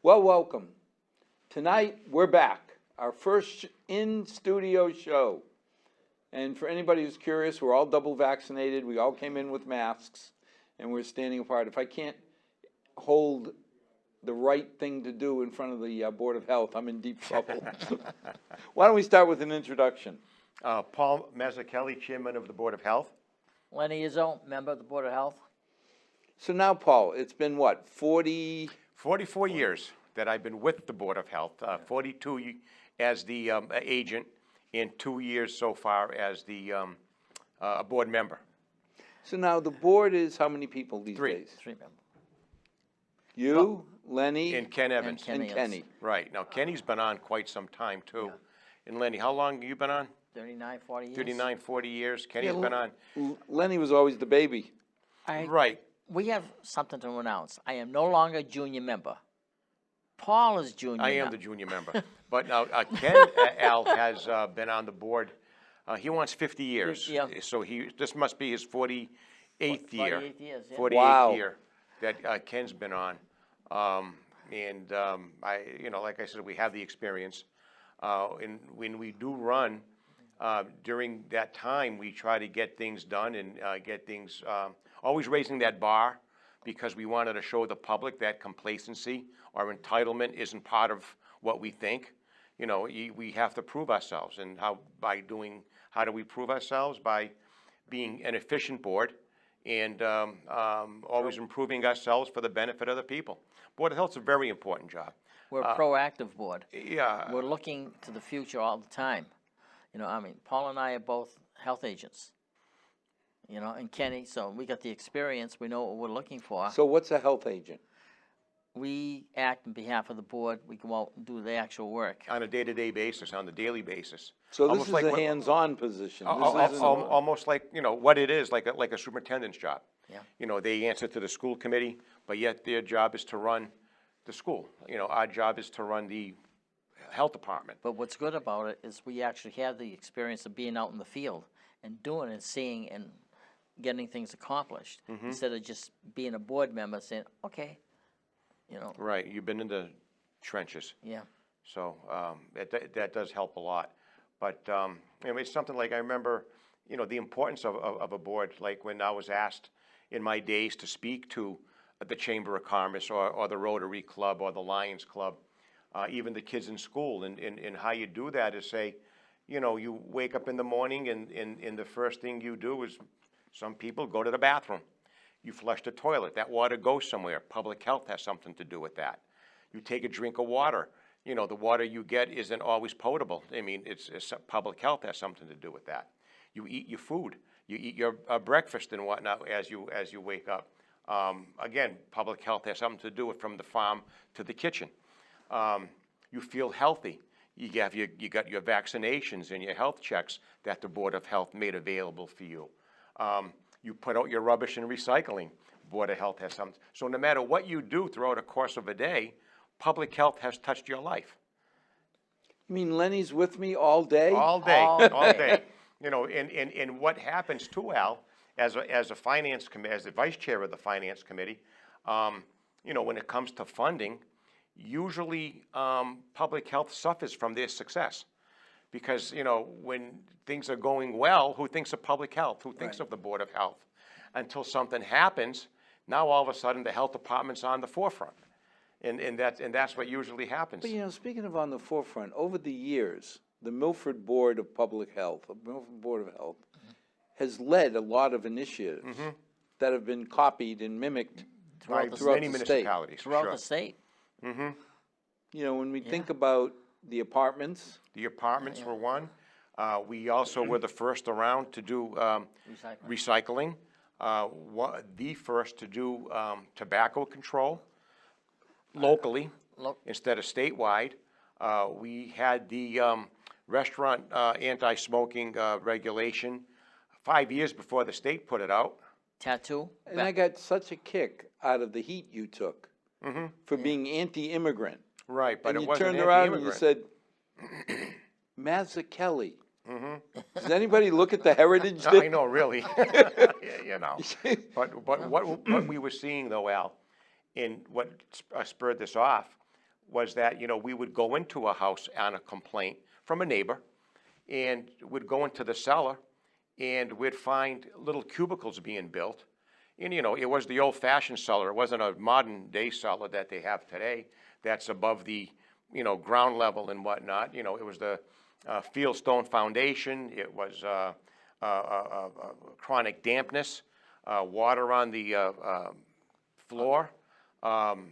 Well, welcome. Tonight, we're back. Our first in-studio show. And for anybody who's curious, we're all double vaccinated. We all came in with masks, and we're standing apart. If I can't hold the right thing to do in front of the Board of Health, I'm in deep trouble. Why don't we start with an introduction? Paul Mazzucchelli, Chairman of the Board of Health. Lenny Izzo, member of the Board of Health. So now, Paul, it's been what, 44 years that I've been with the Board of Health, 42 as the agent, and 2 years so far as the board member. So now the board is how many people these Three. days? Three members. You, Lenny, And Ken Evans. and Kenny. Right. Now, Kenny's been on quite some time, too. And Lenny, how long have you been on? 39, 40 years. 39, 40 years. Kenny's Yeah, been on. Lenny was always the baby. Right. We have something to announce. I am no longer a junior member. Paul is junior I am member. the junior member. But now, Ken Al has been on the board. He wants 50 years. Yeah. So this must be his 48th year. 48 years, yeah. 48th Wow. year that Ken's been on. Like I said, we have the experience. And when we do run, during that time, we try to get things done and get things, always raising that bar, because we wanted to show the public that complacency or entitlement isn't part of what we think. You know, we have to prove ourselves. And how do we prove ourselves? By being an efficient board and always improving ourselves for the benefit of the people. Board of Health's a very important job. We're a proactive board. Yeah. We're looking to the future all the time. You know, I mean, Paul and I are both health agents. You know, and Kenny, so we got the experience. We know what we're looking for. So what's a health agent? We act on behalf of the board. We go out and do the actual work. On a day-to-day basis, on the daily basis. So this Almost is like a what- hands-on position. This isn't- Almost like, what it is, like a superintendent's job. Yeah. You know, they answer to the school committee, but yet their job is to run the school. You know, our job is to run the health department. But what's good about it is we actually have the experience of being out in the field and doing and seeing and getting things accomplished, instead of just being a board member saying, okay, you know. Right, you've been in the trenches. Yeah. So that does help a lot. But it's something like I remember, the importance of a board, like when I was asked in my days to speak to the Chamber of Commerce or the Rotary Club or the Lions Club, even the kids in school. And how you do that is say, you wake up in the morning and the first thing you do is some people go to the bathroom. You flush the toilet. That water goes somewhere. Public health has something to do with that. You take a drink of water. The water you get isn't always potable. I mean, it's public health has something to do with that. You eat your food. You eat your breakfast and whatnot as you wake up. Again, public health has something to do with from the farm to the kitchen. You feel healthy. You got your vaccinations and your health checks that the Board of Health made available for you. You put out your rubbish and recycling. Board of Health has something. So no matter what you do throughout the course of a day, public health has touched your life. You mean Lenny's with me all day? All day, All all day. And what happens too, Al, as a finance committee, as the vice chair of the finance committee, when it comes to funding, usually public health suffers from their success. Because, when things are going well, who thinks of public health? Who thinks of the Board of Health? Until something happens, now all of a sudden the health department's on the forefront. And that's what usually happens. But, speaking of on the forefront, over the years, the Milford Board of Public Health, has led a lot of initiatives that have been copied and mimicked By throughout many the state. municipalities, Throughout sure. the state. When we think about the apartments, The apartments were one. We also were the first around to do recycling. The first to do tobacco control locally instead of statewide. We had the restaurant anti-smoking regulation 5 years before the state put it out. Tattoo. and I got such a kick out of the heat you took for being anti-immigrant. Right, but And it you wasn't turned around and you anti-immigrant. said, Mazzucchelli. Does anybody look at the heritage? I know, really. But what we were seeing, though, Al, and what spurred this off was that, you know, we would go into a house on a complaint from a neighbor, and would go into the cellar, and we'd find little cubicles being built. And, you know, it was the old-fashioned cellar. It wasn't a modern-day cellar that they have today that's above the, you know, ground level and whatnot. You know, it was the fieldstone foundation. It was chronic dampness, water on the floor.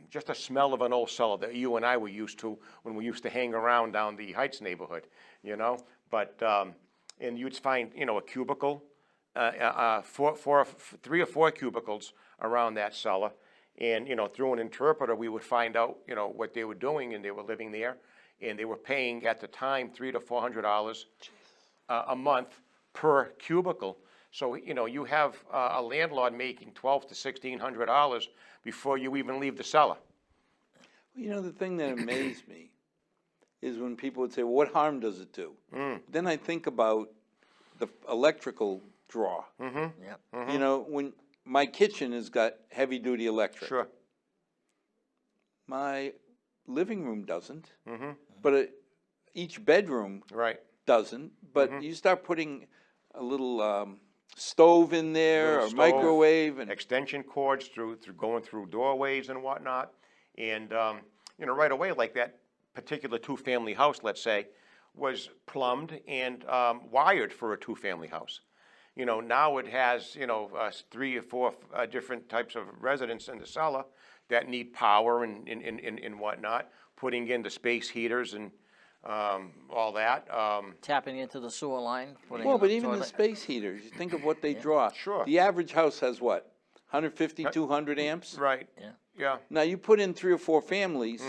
Just a smell of an old cellar that you and I were used to when we used to hang around down the Heights neighborhood, you know. But, and you'd find, you know, a cubicle, 3 or 4 cubicles around that cellar. And, you know, through an interpreter, we would find out, you know, what they were doing, and they were living there. And they were paying, at the time, $300 to $400 a month per cubicle. So, you know, you have a landlord making $1,200 to $1,600 before you even leave the cellar. You know, the thing that amazed me is when people would say, well, what harm does it do? Then I think about the electrical draw. Yep. You know, when my kitchen has got heavy-duty electric. Sure. My living room doesn't, but each bedroom Right. doesn't. But you start putting a little stove in there, Little or stove, microwave, and extension cords through going through doorways and whatnot. And, you know, right away, like that particular 2-family house, let's say, was plumbed and wired for a 2-family house. You know, now it has, you know, 3 or 4 different types of residents in the cellar that need power and whatnot, putting in the space heaters and all that. Tapping into the sewer line. putting well, in but the even the toilet. space heaters, you think of what they draw. Sure. The average house has what, 150, 200 amps? Right. Yeah. Yeah. Now, you put in 3 or 4 families,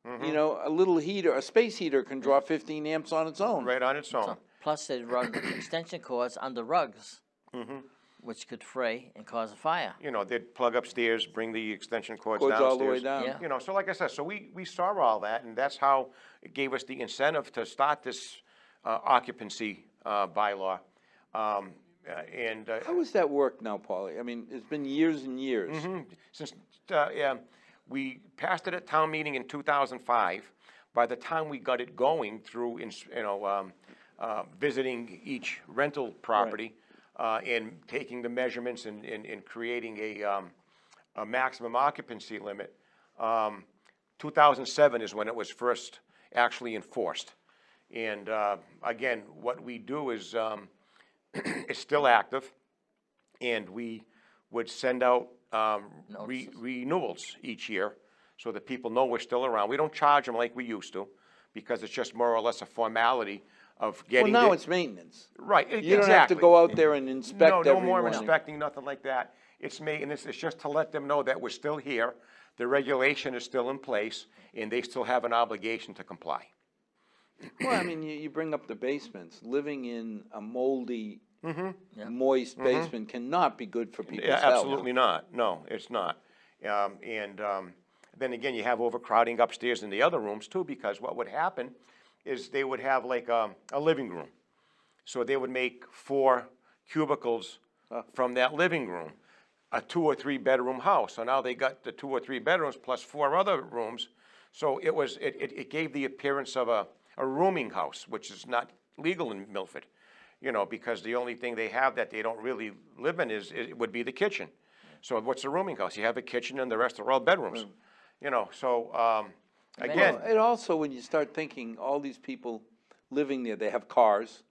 you know, a little heater, a space heater can draw 15 amps on its own. Right on its own. Plus, they'd run extension cords under rugs, which could fray and cause a fire. You know, they'd plug upstairs, bring the extension cords Cords downstairs. all the way down. Yeah. You know, so like I said, so we saw all that, and that's how it gave us the incentive to start this occupancy bylaw. How does that work now, Paulie? I mean, it's been years and years. Since we passed it at town meeting in 2005, by the time we got it going through, visiting each rental property and taking the measurements and creating a maximum occupancy limit, 2007 is when it was first actually enforced. And again, what we do is it's still active, and we would send out renewals each year so that people know we're still around. We don't charge them like we used to, because it's just more or less a formality of getting. Well, now it's maintenance. Right, You don't have to go out there and inspect every No more morning. inspecting, nothing like that. It's maintenance, it's just to let them know that we're still here, the regulation is still in place, and they still have an obligation to comply. Well, I mean, you bring up the basements. Living in a moldy, moist Mm-hmm. basement cannot be good for people's Yeah, health. absolutely not, no, it's not. Then again, you have overcrowding upstairs in the other rooms too, because what would happen is they would have like a living room. So they would make 4 cubicles from that living room, a 2 or 3 bedroom house. So now they got the 2 or 3 bedrooms plus 4 other rooms. So it gave the appearance of a rooming house, which is not legal in Milford, you know, because the only thing they have that they don't really live in would be the kitchen. So what's a rooming house? You have a kitchen and the rest are all bedrooms, you know, so, again. Well, and also, when you start thinking, all these people living there, they have cars.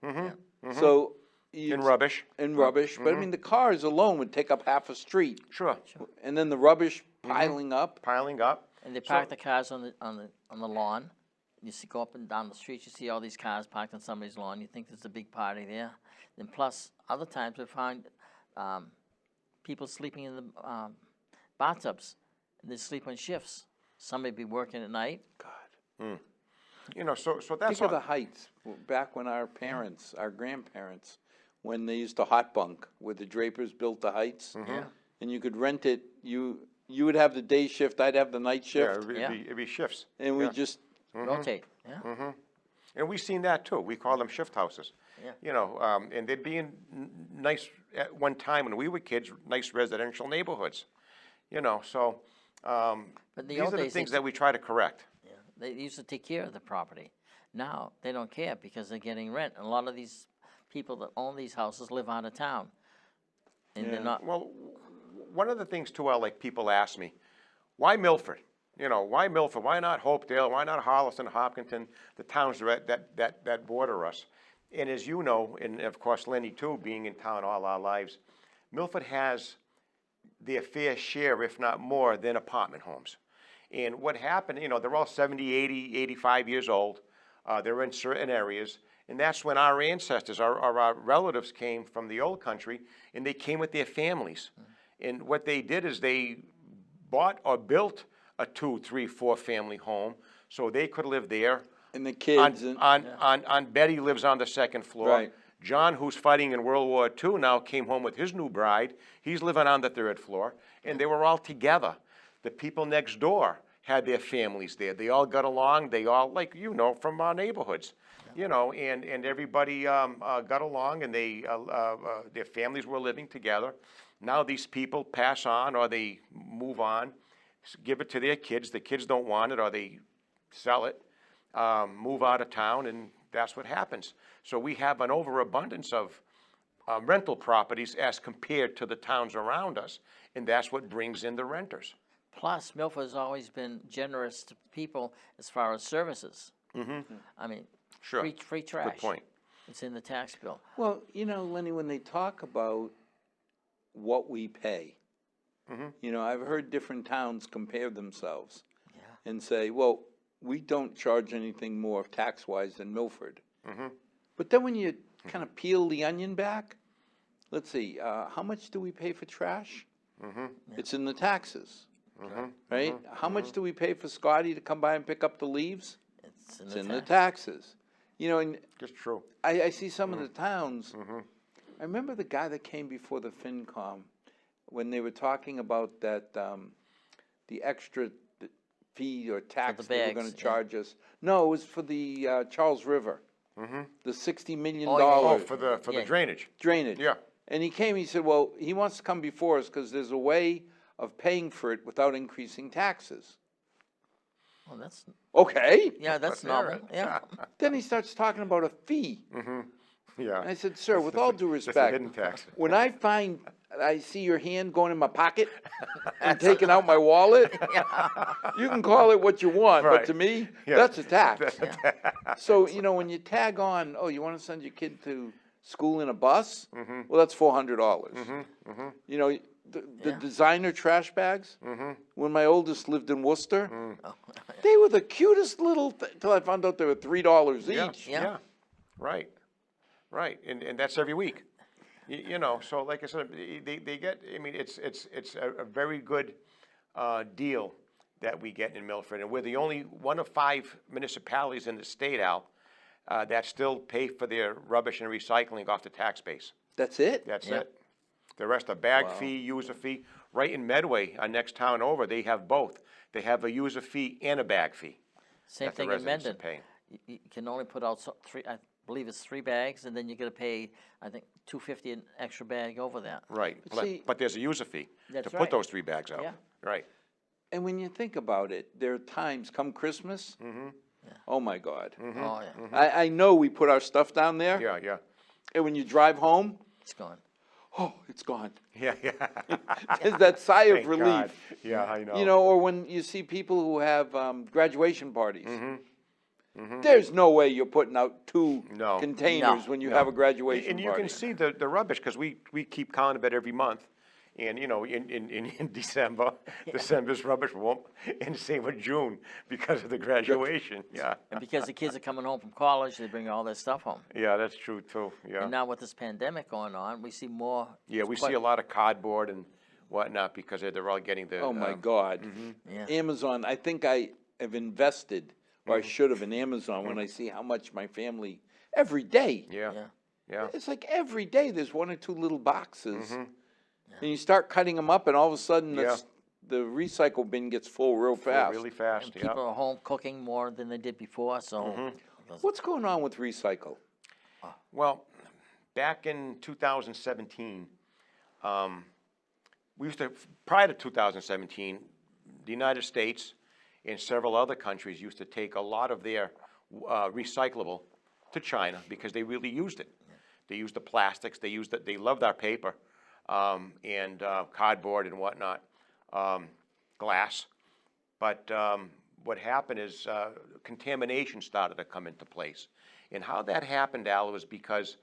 So In rubbish. But I mean, the cars alone would take up half a street. Sure. And then the rubbish piling up. Piling up. And they park the cars on the lawn. You see, go up and down the street, you see all these cars parked on somebody's lawn. You think there's a big party there. Then plus, other times we find people sleeping in the bathtubs. And they sleep on shifts. Somebody be working at night. God. You know, so that's Think of the Heights, back when our parents, our grandparents, when they used to hot bunk, where the Drapers built the Heights. Yeah. And you could rent it, you would have the day shift, I'd have the night Yeah, shift. it'd be shifts. And we yeah. just, Rotate. Yeah. And we've seen that too. We call them shift houses. Yeah. You know, and they'd be in nice, at one time when we were kids, nice residential neighborhoods. You know, so But the these old are the days, things that we try to correct. They used to take care of the property. Now, they don't care because they're getting rent. And a lot of these people that own these houses live out of town. And they're not, Well, one of the things too, like people ask me, why Milford? You know, why Milford? Why not Hopedale? Why not Holliston, Hopkinton, the towns that border us? And as you know, and of course Lenny too, being in town all our lives, Milford has their fair share, if not more, than apartment homes. And what happened, you know, they're all 70, 80, 85 years old. They're in certain areas. And that's when our ancestors, our relatives came from the old country, and they came with their families. And what they did is they bought or built a 2, 3, 4 family home so they could live there. And the kids. On Betty lives on the second floor. Right. John, who's fighting in World War II now, came home with his new bride. He's living on the 3rd floor. And they were all together. The people next door had their families there. They all got along. They all, like, you know, from our neighborhoods. You know, and everybody got along, and their families were living together. Now these people pass on, or they move on, give it to their kids. The kids don't want it, or they sell it, move out of town, and that's what happens. So we have an overabundance of rental properties as compared to the towns around us, and that's what brings in the renters. plus Milford has always been generous to people as far as services. I mean, Sure. free trash. Good point. It's in the tax bill. Well, you know, Lenny, when they talk about what we pay, you know, I've heard different towns compare themselves and say, well, we don't charge anything more tax-wise than Milford. But then when you kind of peel the onion back, let's see, how much do we pay for trash? It's in the taxes, right? How much do we pay for Scotty to come by and pick up the leaves? It's in the taxes. You know, and Just true. I see some of the towns. I remember the guy that came before the FinCom when they were talking about that, the extra fee or tax the they were bags, going to yeah. charge us. No, it was for the Charles River, the $60 million Oh, for the Yeah. drainage. drainage. Yeah. And he came, he said, well, he wants to come before us because there's a way of paying for it without increasing taxes. Well, that's, Okay. yeah, that's novel, yeah. Then he starts talking about a fee. Yeah. And I said, sir, with all due Just a respect, hidden tax. when I see your hand going in my pocket and taking out my wallet, you can call it what you want, but Right. to me, Yeah. that's a tax. So, you know, when you tag on, oh, you want to send your kid to school in a bus? Well, that's $400. You know, the Yeah. designer trash bags, when my oldest lived in Worcester, they were the cutest little, till I found out they were $3 Yeah, each. yeah, right, right, and that's every week. You know, so like I said, they get, I mean, it's a very good deal that we get in Milford, and we're the only one of 5 municipalities in the state, Al, that still pay for their rubbish and recycling off the tax base. That's it? That's Yeah. it. The rest are bag fee, user fee. Right in Medway, our next town over, they have both. They have a user fee and a bag fee. Same that the thing in residents are Mendon. paying. You can only put out 3, I believe it's 3 bags, and then you're gonna pay, I think, $2.50 an extra bag over that. Right, see- but there's a user fee That's to put right. those 3 bags out. Yeah. Right. And when you think about it, there are times come Christmas, oh my God. Oh, yeah, I know we put our stuff down there, Yeah, yeah. and when you drive home, it's gone. oh, it's gone. Yeah, yeah. There's that sigh of Thank relief. God. Yeah, I know. You know, or when you see people who have graduation parties. There's no way you're putting out 2 No. containers No. when you have a graduation And you party. can see the rubbish, because we keep count of it every month. And, you know, in December, December's rubbish won't, and same with June, because of the graduation. Yeah, And because the kids are coming home from college, they bring all their stuff home. yeah, that's true too, yeah. And now with this pandemic going on, we see more. Yeah, we see a lot of cardboard and whatnot, because they're all getting the. Oh my God. Yeah. Amazon, I think I have invested, or I should have in Amazon when I see how much my family, every day. Yeah, Yeah. yeah. It's like every day there's 1 or 2 little boxes. And you start cutting them up and all of a sudden the recycle bin gets full real fast. Really fast, And yeah. people are home cooking more than they did before, so. What's going on with recycle? Well, back in 2017, we used to, prior to 2017, the United States and several other countries used to take a lot of their recyclable to China because they really used it. They used the plastics, they loved our paper, and cardboard and whatnot, glass. But what happened is contamination started to come into place. And how that happened, Al, was because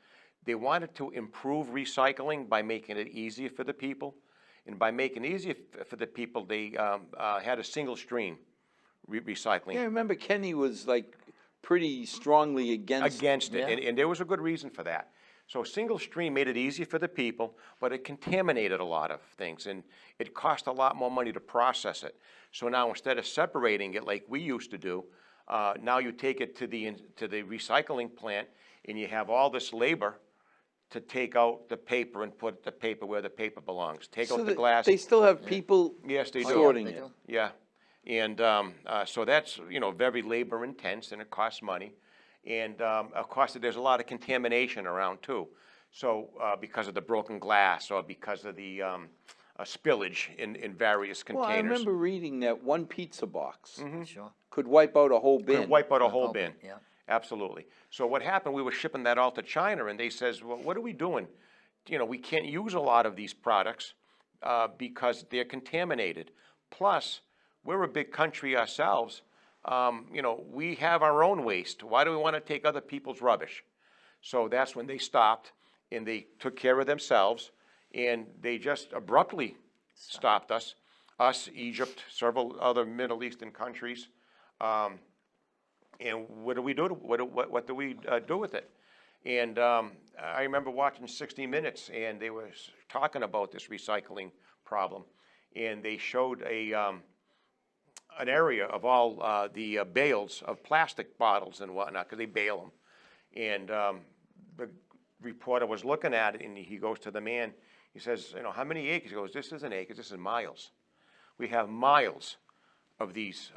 they wanted to improve recycling by making it easier for the people. And by making it easier for the people, they had a single stream recycling. Yeah, I remember Kenny was like pretty strongly against Against it, Yeah. and there was a good reason for that. So single stream made it easier for the people, but it contaminated a lot of things, and it cost a lot more money to process it. So now instead of separating it like we used to do, now you take it to the recycling plant, and you have all this labor to take out the paper and put the paper where the paper belongs. Take So out the glass. They still have people Yes, they do. sorting They it. do. Yeah, and so that's, very labor intense, and it costs money. And of course, there's a lot of contamination around too. So because of the broken glass or because of the spillage in various containers. Well, I remember reading that one pizza box Sure. could wipe out a whole bin. Could wipe out a whole whole bin. bin, yeah. Absolutely. So what happened, we were shipping that all to China, and they says, well, what are we doing? We can't use a lot of these products because they're contaminated. Plus, we're a big country ourselves. We have our own waste. Why do we want to take other people's rubbish? So that's when they stopped, and they took care of themselves, and they just abruptly stopped us, Egypt, several other Middle Eastern countries. And what do we do? What do we do with it? And I remember watching 60 Minutes, and they were talking about this recycling problem, and they showed an area of all the bales of plastic bottles and whatnot, because they bale them. And the reporter was looking at it, and he goes to the man. He says, how many acres? He goes, this isn't acres, this is miles. We have miles of these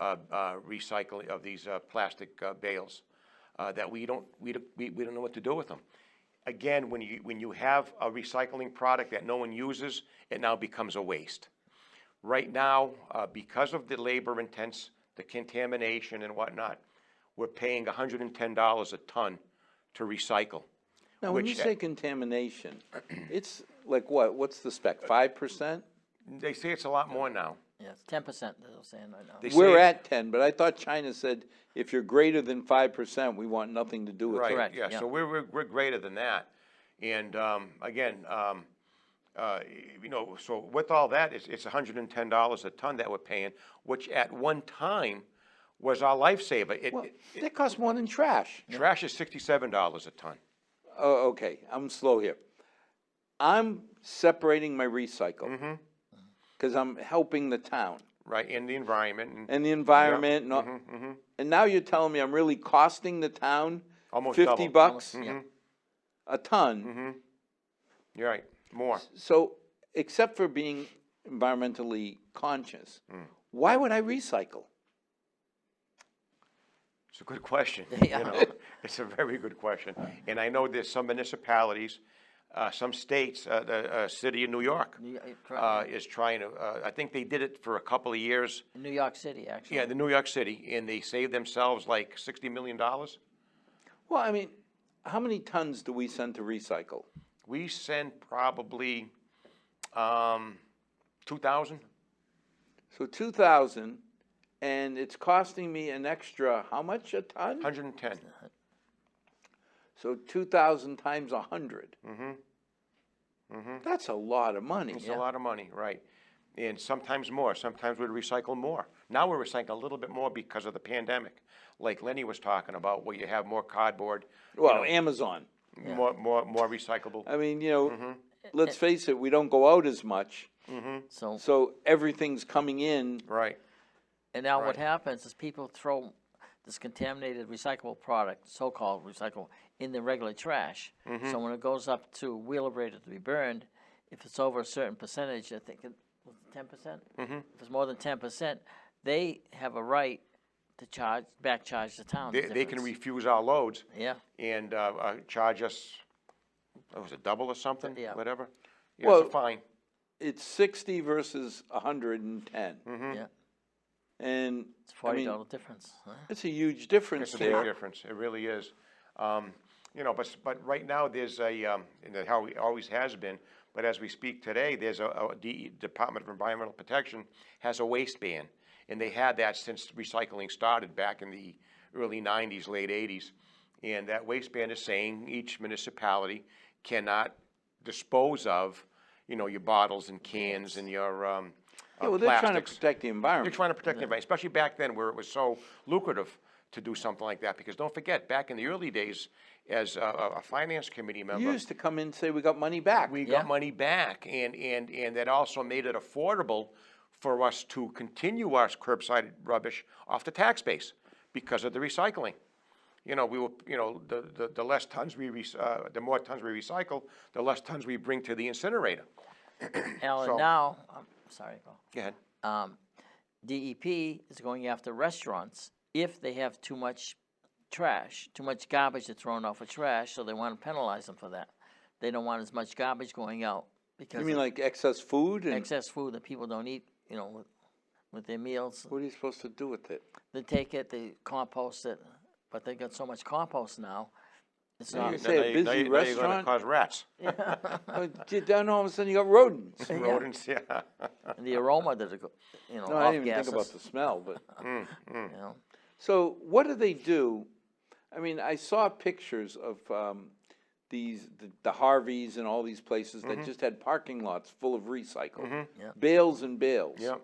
recycling of these plastic bales that we don't know what to do with them. Again, when you have a recycling product that no one uses, it now becomes a waste. Right now, because of the labor intense, the contamination and whatnot, we're paying $110 a ton to recycle. Now, when you say contamination, it's like what? What's the spec? 5%? They say it's a lot more now. Yeah, it's 10% they're saying right now. They We're say- at 10, but I thought China said if you're greater than 5%, we want nothing to do with Right, it. Correct, yeah, yeah. so we're greater than that. And again, so with all that, it's $110 a ton that we're paying, which at one time was our lifesaver. Well, that costs more than trash. Trash is $67 a ton. Oh, okay, I'm slow here. I'm separating my recycle because I'm helping the town Right, in the environment. and the environment. And, all, and now you're telling me I'm really costing the town Almost 50 double. bucks Yeah. a ton. You're right, more. So, except for being environmentally conscious, why would I recycle? It's a good question. Yeah. It's a very good question. And I know there's some municipalities, some states, the city of New York Correct. is trying to, I think they did it for a couple of years. In New York City, actually. Yeah, the New York City, and they saved themselves like $60 million. Well, I mean, how many tons do we send to recycle? We send probably 2,000. So 2,000, and it's costing me an extra, how much a ton? 110. So 2,000 times 100. That's a lot of money. It's a lot of money, right. And sometimes more. Sometimes we recycle more. Now we're recycling a little bit more because of the pandemic. Like Lenny was talking about, where you have more cardboard, Well, Amazon. more recyclable. I mean, let's face it, we don't go out as much, So, so everything's coming in. Right. and now what right. happens is people throw this contaminated recyclable product, so-called recyclable, in the regular trash. So when it goes up to wheelabrator to be burned, if it's over a certain percentage, I think it was 10%? If it's more than 10%, they have a right to back charge the town. the They can difference. refuse our loads Yeah, and charge us, what was it, double or something? Yeah. Whatever. Yeah, Well- it's a fine. It's 60 versus 110. yeah. And, It's I mean, $40 difference, huh? it's a huge difference It's a big there. difference, it really is. You know, but right now, there's and how it always has been, but as we speak today, there's Department of Environmental Protection has a waste ban, and they had that since recycling started back in the early 90s, late 80s. And that waste ban is saying each municipality cannot dispose of, you know, your bottles and cans and your Yeah, well, they're trying to plastics. protect the They're environment. trying to protect the environment, especially back then where it was so lucrative to do something like that. Because don't forget, back in the early days, as a finance committee You member, used to come in and say, we got money back. we Yeah. got money back, and that also made it affordable for us to continue our curbside rubbish off the tax base because of the recycling. You know, we were, you know, the less tons the more tons we recycle, the less tons we bring to the incinerator. Alan, So- now, sorry, go. Go ahead. DEP is going after restaurants if they have too much trash, too much garbage that's thrown out for trash, so they want to penalize them for that. They don't want as much garbage going out because You mean of like excess food? And excess food that people don't eat, you know, with their meals. what are you supposed to do with it? They take it, they compost it, but they got so much compost now, it's Now not. you say a busy Now you're restaurant? gonna cause rats, Then all of a sudden you got rodents. rodents, yeah. And the aroma that it, you know, No, I off didn't even think about gases, the smell, but. you know. So what do they do? I mean, I saw pictures of the Harveys and all these places that just had parking lots full of recycle, Yeah. bales and bales. Yep.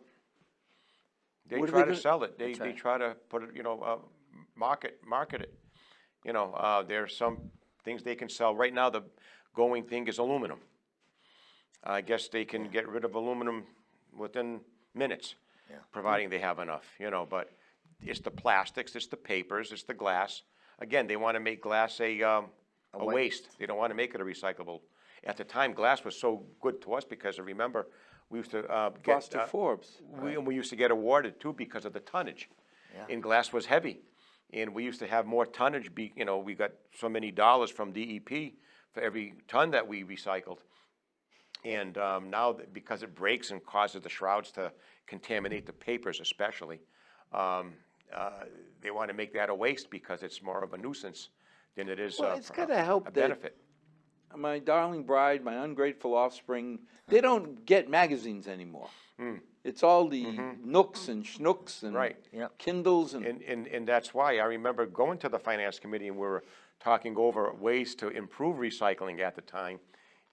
They What are try they to gonna- sell it, they That's right. try to put it, you know, market it. You know, there are some things they can sell. Right now, the going thing is aluminum. I guess they can get rid of aluminum within minutes, Yeah. providing they have enough, you know, but it's the plastics, it's the papers, it's the glass. Again, they want to make glass a waste. They don't want to make it a recyclable. At the time, glass was so good to us because, I remember, we used to get... Foster Forbes. We used to get awarded too because of the tonnage. Yeah. And glass was heavy. And we used to have more tonnage, you know, we got so many dollars from DEP for every ton that we recycled. And now, because it breaks and causes the shrouds to contaminate the papers especially, they want to make that a waste because it's more of a nuisance than it is Well, it's gotta help a that- benefit. My darling bride, my ungrateful offspring, they don't get magazines anymore. It's all the Nooks and Schnooks and Right. Yep. Kindles and. And that's why I remember going to the finance committee and we were talking over ways to improve recycling at the time.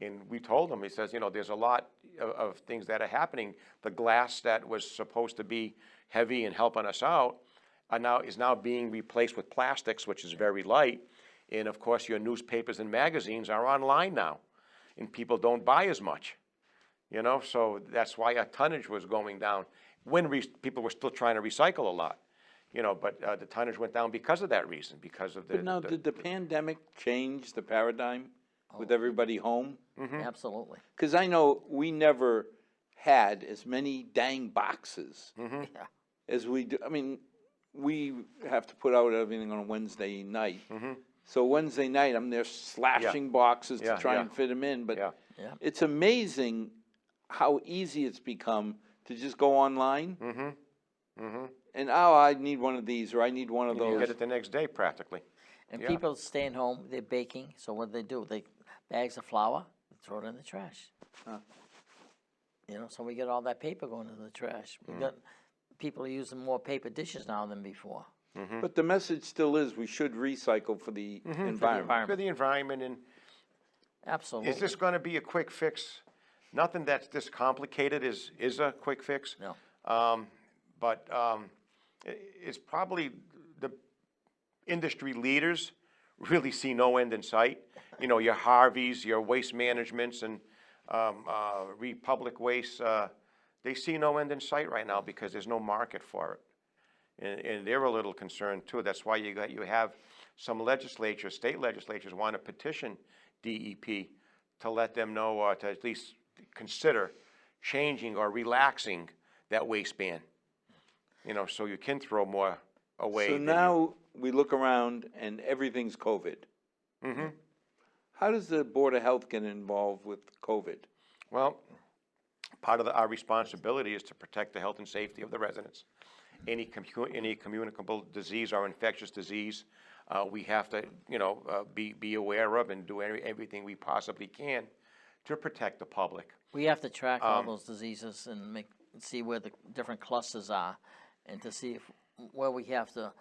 And we told him, he says, you know, there's a lot of things that are happening. The glass that was supposed to be heavy and helping us out is now being replaced with plastics, which is very light. And of course, your newspapers and magazines are online now, and people don't buy as much. You know, so that's why our tonnage was going down when people were still trying to recycle a lot. You know, but the tonnage went down because of that reason, because of the. But now, did the pandemic change the paradigm with everybody home? Absolutely. Because I know we never had as many dang boxes Yeah. as we do. I mean, we have to put out everything on a Wednesday night. So Wednesday night, I'm there slashing boxes to Yeah, try yeah. and fit them in. But Yeah. Yeah. it's amazing how easy it's become to just go online. And, oh, I need one of these, or I need one of You those. get it the next day practically. And Yeah. people staying home, they're baking, so what do? They bags of flour, throw it in the trash. You know, so we get all that paper going into the trash. We got people are using more paper dishes now than before. But the message still is we should recycle for the environment. For the environment, and Absolutely. is this gonna be a quick fix? Nothing that's this complicated is a quick fix. No. But it's probably the industry leaders really see no end in sight. You know, your Harveys, your Waste Managements, and Republic Waste, they see no end in sight right now because there's no market for it. And they're a little concerned too. That's why you have some legislatures, state legislatures, want to petition DEP to let them know, to at least consider changing or relaxing that waste ban. You know, so you can throw more away. So than now we look around and everything's COVID. How does the Board of Health get involved with COVID? Well, part of our responsibility is to protect the health and safety of the residents. any communicable disease or infectious disease. We have to, be aware of and do everything we possibly can to protect the public. We have to track all those diseases and see where the different clusters are, and to see where we have to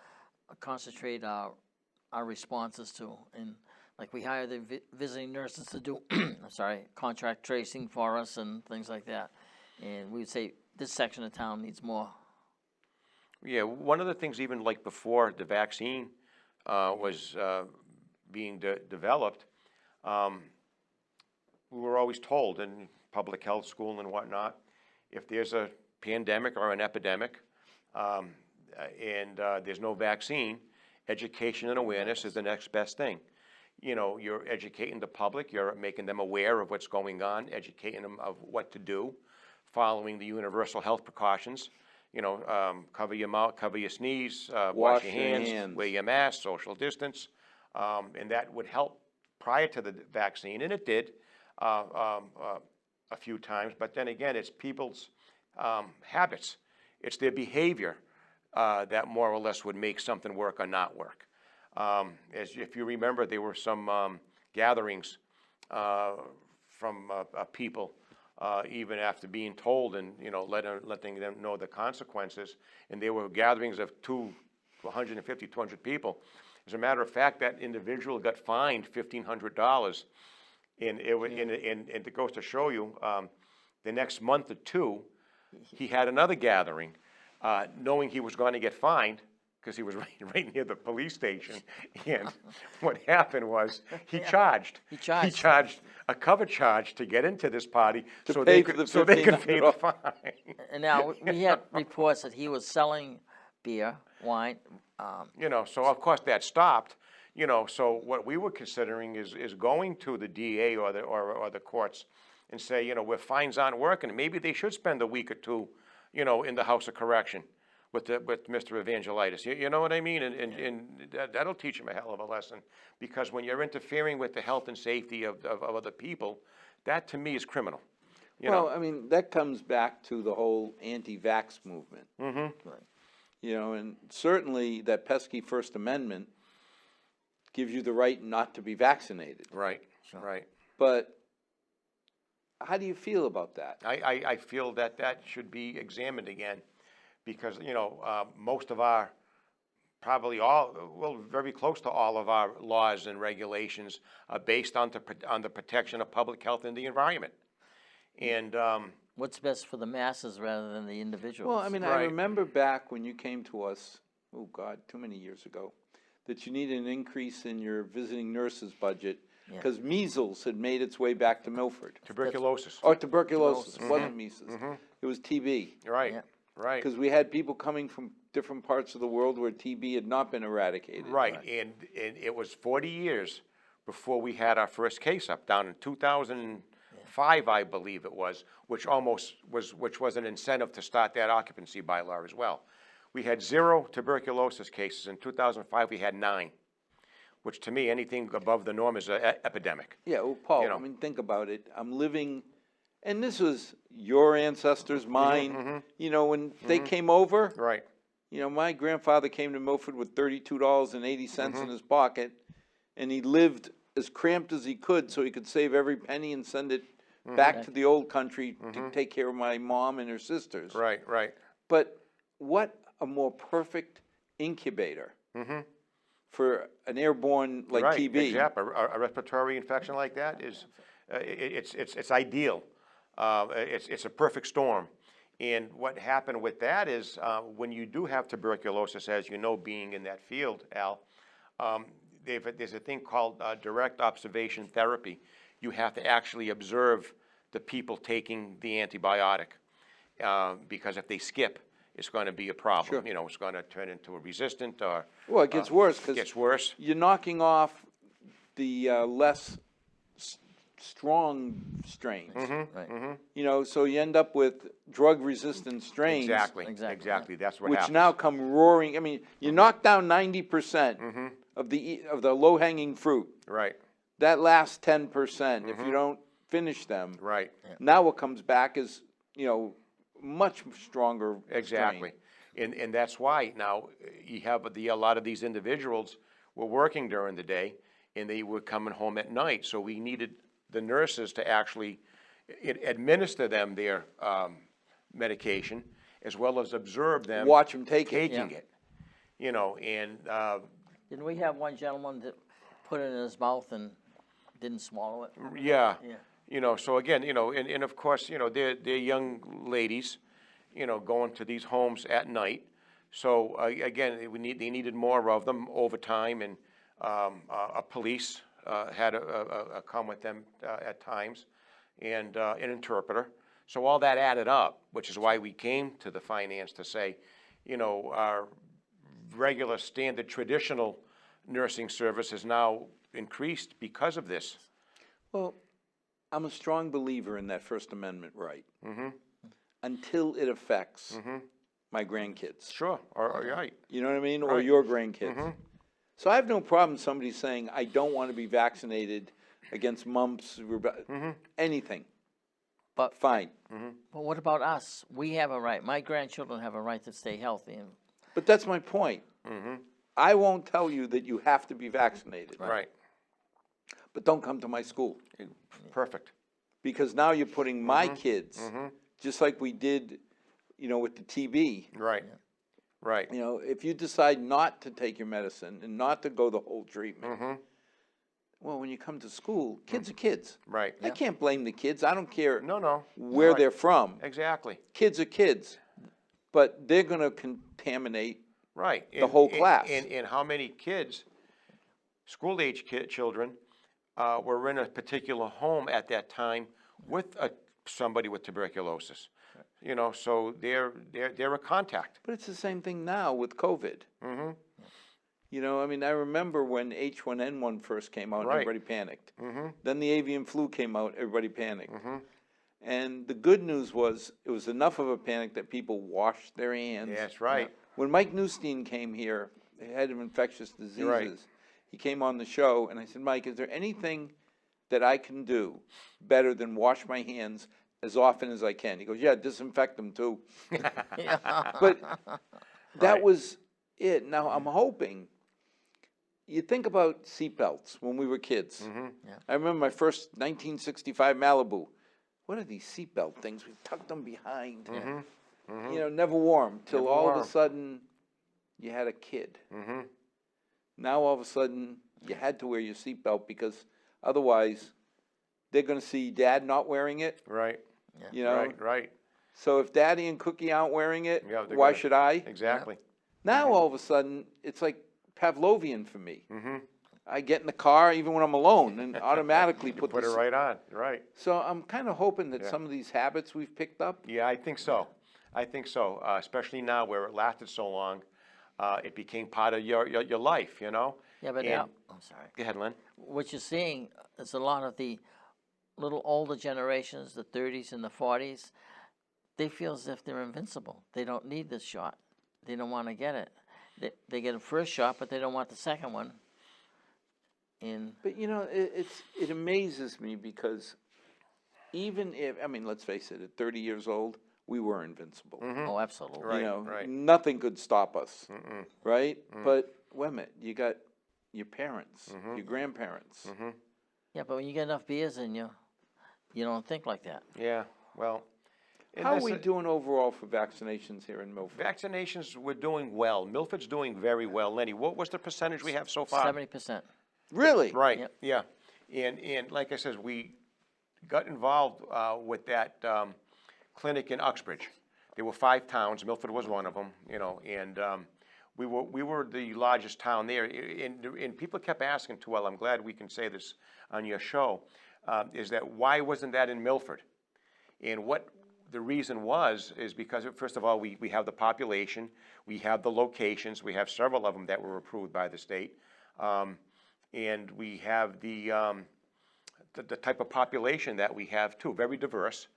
concentrate our responses to. And like we hire the visiting nurses to do, contract tracing for us and things like that. And we would say this section of town needs more. Yeah, one of the things, even like before the vaccine was being developed, we were always told in public health school and whatnot, if there's a pandemic or an epidemic and there's no vaccine, education and awareness is the next best thing. You're educating the public, you're making them aware of what's going on, educating them of what to do, following the universal health precautions. Cover your mouth, cover your sneeze, wash your hands, wear your mask, social distance, and that would help prior to the vaccine, and it did a few times. But then again, it's people's habits, it's their behavior that more or less would make something work or not work. As if you remember, there were some gatherings from people. Even after being told and letting them know the consequences, and there were gatherings of 150, 200 people. As a matter of fact, that individual got fined $1,500, and it goes to show you, the next month or two, he had another gathering, knowing he was going to get fined because he was right near the police station. And what happened was he charged a cover charge to get into this party so they could pay the fine. And now we had reports that he was selling beer, wine. So of course that stopped. So what we were considering is going to the DA or the courts and say, where fines aren't working, maybe they should spend a week or two, in the House of Correction with Mr. Evangelitis. You know what I mean? And that'll teach him a hell of a lesson, because when you're interfering with the health and safety of other people, that to me is criminal. I mean, that comes back to the whole anti-vax movement. Mm-hmm. Right. And certainly that pesky First Amendment gives you the right not to be vaccinated. Right, right. But how do you feel about that? I feel that should be examined again, because, most of our, probably all, well, very close to all of our laws and regulations are based on the protection of public health and the environment. And what's best for the masses rather than the individuals? Well, I mean, I remember back when you came to us, oh God, too many years ago, that you needed an increase in your visiting nurses budget because measles had made its way back to Milford. Tuberculosis. Or tuberculosis. It wasn't measles. It was TB. Right. Yeah. Right. Because we had people coming from different parts of the world where TB had not been eradicated. Right. And it was 40 years before we had our first case up, down in 2005, I believe it was, which was an incentive to start that occupancy bylaw as well. We had 0 tuberculosis cases. In 2005, we had 9, which to me, anything above the norm is an epidemic. Yeah, well, Paul, I mean, think about it. I'm living, and this was your ancestors, mine, when they came over. Right. My grandfather came to Milford with $32.80 in his pocket, and he lived as cramped as he could so he could save every penny and send it back to the old country to take care of my mom and her sisters. Right, right. But what a more perfect incubator for an airborne like TB. Exactly. A respiratory infection like that is, it's ideal. It's a perfect storm. And what happened with that is when you do have tuberculosis, as you know, being in that field, Al, there's a thing called direct observation therapy. You have to actually observe the people taking the antibiotic because if they skip, it's going to be a problem. Sure. It's going to turn into a resistant or... Well, it gets worse because you're knocking off the less strong strains. Right. So you end up with drug-resistant strains. Exactly. That's what which happens. now come roaring. I mean, you knock down 90% of the low-hanging fruit. Right. That last 10%, if you don't finish them, right. Now what comes back is much stronger. Exactly. Strain. And that's why now you have a lot of these individuals were working during the day, and they were coming home at night. So we needed the nurses to actually administer them their medication, as well as observe them Watch them take it. taking it. You know, and Didn't we have one gentleman that put it in his mouth and didn't swallow it? yeah, Yeah. you know, so again, you know, and of course, you know, they're young ladies, you know, going to these homes at night. So again, they needed more of them over time, and a police had a come with them at times, and an interpreter. So all that added up, which is why we came to the finance to say, you know, our regular standard traditional nursing service is now increased because of this. Well, I'm a strong believer in that First Amendment right. Until it affects my grandkids. Sure, or right. You know what I mean? Or Right. your grandkids. So I have no problem somebody saying, I don't want to be vaccinated against mumps, anything. But Fine. But what about us? We have a right. My grandchildren have a right to stay healthy. And But that's my point. I won't tell you that you have to be vaccinated. Right. But don't come to my school. Perfect. Because now you're putting my kids, just like we did, you know, with the TB. Right. Right. You know, if you decide not to take your medicine and not to go the whole treatment, well, when you come to school, kids are kids. Right. I can't blame the kids. I don't care No. where Right. they're from. Exactly. Kids are kids. But they're going to contaminate Right. the whole class. And how many kids, school-age children, were in a particular home at that time with somebody with tuberculosis? You know, so they're a contact. But it's the same thing now with COVID. You know, I mean, I remember when H1N1 first came out, and Right. everybody panicked. Then the avian flu came out, everybody panicked. And the good news was, it was enough of a panic that people washed their hands. That's right. When Mike Newstein came here, the head of infectious diseases, Right. he came on the show, and I said, Mike, is there anything that I can do better than wash my hands as often as I can? He goes, yeah, disinfect them too. But that Right. was it. Now, I'm hoping, you think about seatbelts when we were kids. I remember my first 1965 Malibu. What are these seatbelt things? We tucked them behind. You know, never wore them till Never all wore of a 'em. sudden you had a kid. Now all of a sudden you had to wear your seatbelt because otherwise they're going to see Dad not wearing it. Right. You know. Right. So if Daddy and Cookie aren't wearing it, Yeah, they're why gonna- should I? Exactly. Now all of a sudden it's like Pavlovian for me. I get in the car even when I'm alone and automatically put Put it this. right on. Right. So I'm kind of hoping that Yeah. some of these habits we've picked up. Yeah, I think so. I think so. Especially now where it lasted so long, it became part of your life. You know. yeah, but And- now, I'm sorry. Go ahead, Lynn. What you're seeing is a lot of the little older generations, the 30s and the 40s, they feel as if they're invincible. They don't need this shot. They don't want to get it. They get a first shot, but they don't want the second one. And But you know, it amazes me because even if, I mean, let's face it, at 30 years old, we were invincible. oh, absolutely. Right, You know, right. nothing could stop us, right? But wait a minute, you got your parents, your grandparents. Yeah, but when you get enough beers in you, you don't think like that. Yeah. Well. and How are this we is- doing overall for vaccinations here in Milford? Vaccinations, we're doing well. Milford's doing very well. Lenny, what was the percentage we have so far? 70%. Really? Right, Yep. yeah. And like I said, we got involved with that clinic in Uxbridge. There were 5 towns, Milford was one of them, you know, and we were the largest town there. And people kept asking too, well, I'm glad we can say this on your show, is that why wasn't that in Milford? And what the reason was is because, first of all, we have the population, we have the locations, we have several of them that were approved by the state. And we have the type of population that we have too, very diverse.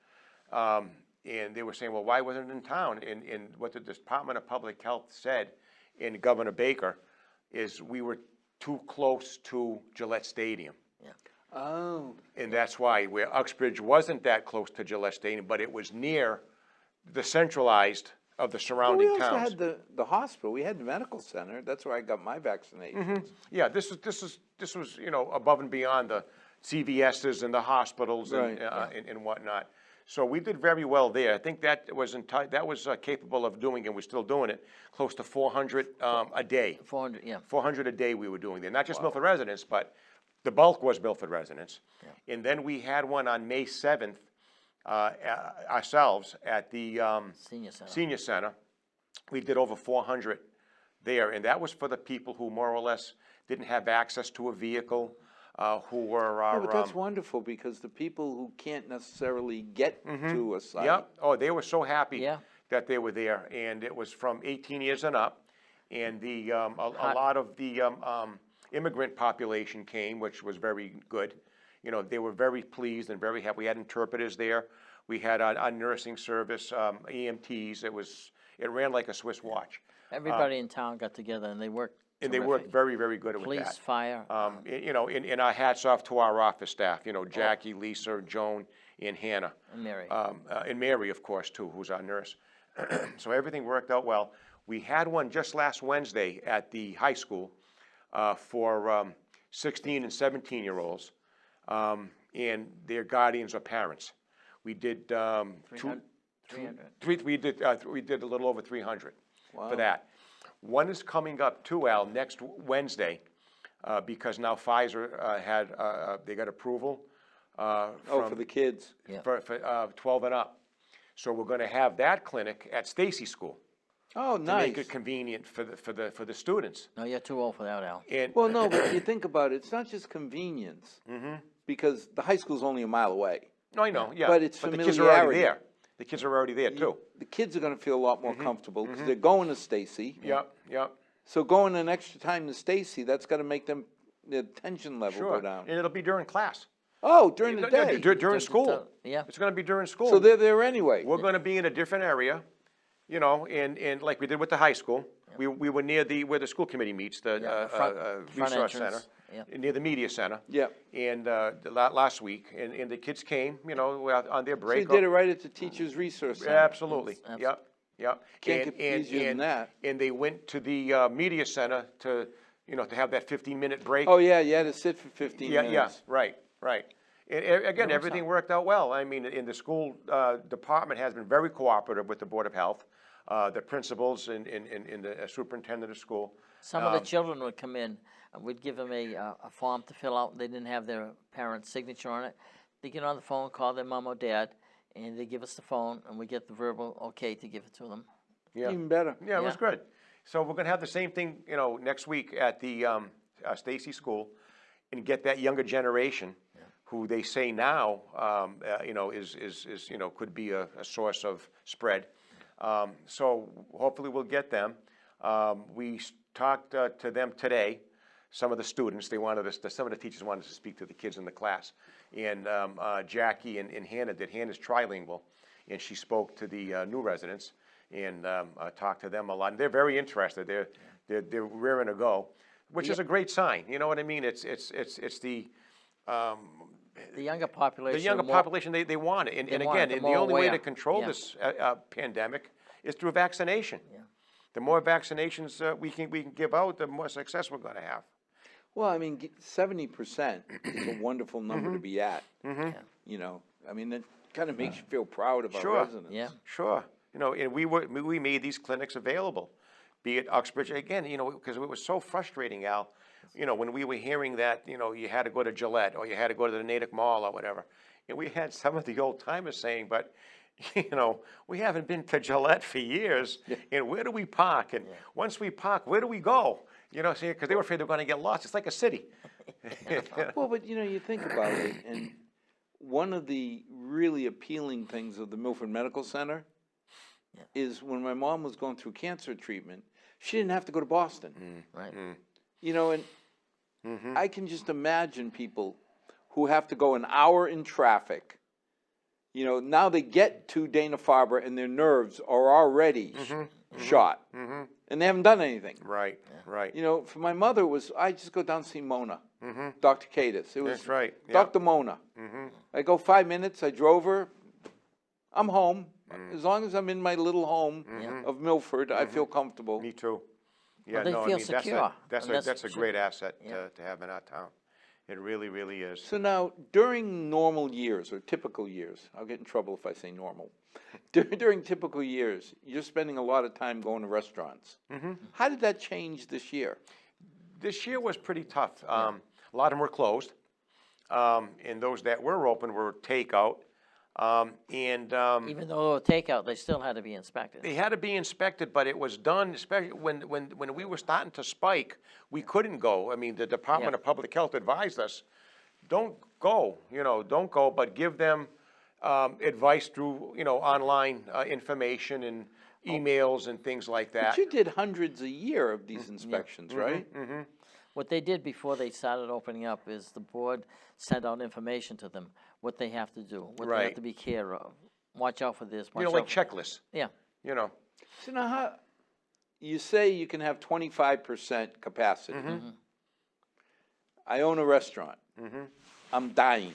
And they were saying, well, why wasn't it in town? And what the Department of Public Health said, and Governor Baker, is we were too close to Gillette Stadium. Oh. And that's why, where Uxbridge wasn't that close to Gillette Stadium, but it was near the centralized the Well, surrounding we also towns. had the hospital, we had the medical center, that's where I got my vaccinations. Yeah, this was, you know, above and beyond the CVS's and the hospitals and, Right. and whatnot. So we did very well there. I think that was capable of doing, and we're still doing it, close to 400 a day. 400, yeah. 400 a day we were doing there, not just Milford residents, but the bulk was Milford residents. Yeah. And then we had one on May 7th, ourselves at the Senior center. senior center. We did over 400 there, and that was for the people who more or less didn't have access to a vehicle, who were, Yeah, but that's wonderful, because the people who can't necessarily get to a site. yep, oh, they were so happy Yeah. that they were there, and it was from 18 years and up, and a lot of the immigrant population came, which was very good. You know, they were very pleased and very happy. We had interpreters there. We had our nursing service, EMTs. It ran like a Swiss watch. Everybody in town got together and they worked And they terrific. worked very, very good with Police, that. fire. You know, and our hats off to our office staff, you know, Jackie, Lisa, Joan, and Hannah. And Mary. And Mary, of course, too, who's our nurse. So everything worked out well. We had one just last Wednesday at the high school for 16 and 17-year-olds and their guardians or parents. We did 300. we did a little over 300 Wow. for that. One is coming up too, Al, next Wednesday, because now Pfizer they got approval For the kids. Yeah. for 12 and up. So we're going to have that clinic at Stacy School Oh, to nice. make it convenient for the students. No, you're too old for that, Al. And Well, no, but you think about it, it's not just convenience, because the high school's only a mile away. no, I know, yeah. But it's the kids are already familiarity. there. The kids are already there too. The kids are gonna feel a lot more comfortable, because they're going to Stacy. Yep, yep. So going an extra time to Stacy, that's gotta make them, their tension level go Sure. down. And it'll be during class. Oh, during the day. During school. Yeah. It's going to be during school. So they're there anyway. We're going to be in a different area, you know, and like we did with the high school. We were near where the school committee meets, the front resource center, entrance, yeah. near the media center. Yeah. And last week, and the kids came, you know, on their So break. you did it right at the Teachers Resource Center. Absolutely, It's yep, yep. Can't And- get easier than and- that. And they went to the media center to, you know, to have that 15-minute break. Oh, yeah, you had to sit for 15 Yeah, minutes. yeah, right. And again, everything worked out well. I mean, in the school department has been very cooperative with the Board of Health, the principals and the superintendent of school. Some of the children would come in, and we'd give them a form to fill out. They didn't have their parent's signature on it. They get on the phone, call their mom or dad, and they give us the phone, and we get the verbal okay to give it to them. Yeah. Even better. Yeah, it was Yeah. good. So we're gonna have the same thing, you know, next week at the Stacy School, and get that younger generation, who they say now, you know, is you know, could be a source of spread. So hopefully we'll get them. We talked to them today. Some of the students, some of the teachers wanted us to speak to the kids in the class, and Jackie and Hannah did. Hannah's trilingual, and she spoke to the new residents and talked to them a lot. And they're very interested. They're raring to go, which is a great sign. You know what I mean? It's the The younger population. the younger more- population, they want it. And They want again, it, and they're the more only way to aware. control Yeah. this pandemic is through vaccination. Yeah. The more vaccinations we can give out, the more success we're going to have. Well, I mean, 70% is a wonderful number to be at. Yeah. You know, I mean, that kind of makes you feel proud of our Sure. residents. Yeah. Sure. You know, and we made these clinics available, be it Uxbridge, again, you know, because it was so frustrating, Al, you know, when we were hearing that, you know, you had to go to Gillette or you had to go to the Natick Mall or whatever. And we had some of the old timers saying, but, you know, we haven't been to Gillette for years, and where do we park? And once we park, where do we go? You know, because they were afraid they were going to get lost. It's like a city. Well, but you know, you think about it, and one of the really appealing things of the Milford Medical Center is when my mom was going through cancer treatment, she didn't have to go to Boston. Right. You know, and I can just imagine people who have to go an hour in traffic. You know, now they get to Dana-Farber and their nerves are already shot, and they haven't done anything. Right, right. You know, for my mother, it was I just go down and see Mona, Dr. Cadis. It was That's right, yeah. Dr. Mona. I go 5 minutes. I drove her. I'm home. As long as I'm in my little home Yeah. of Milford, I feel comfortable. Me too. Yeah, they no, I feel mean, secure, and that's a should great be. asset Yeah. to have in our town. It really, really is. So now, during normal years or typical years, I'll get in trouble if I say normal. During typical years, you're spending a lot of time going to restaurants. How did that change this year? This year was pretty tough. A lot of them were closed, and those that were open were takeout. Even though they were takeout, they still had to be inspected. They had to be inspected, but it was done, especially when we were starting to spike, we couldn't go. I mean, the Department Yeah. of Public Health advised us, don't go, don't go, but give them advice through, online information and emails and things like that. But you did hundreds a year of these inspections, right? What they did before they started opening up is the board sent out information to them, what they have to do, what they have Right. to be care of. Watch out for this, watch Like out for checklists, Yeah, So now, how, you say you can have 25% capacity. I own a restaurant. I'm dying.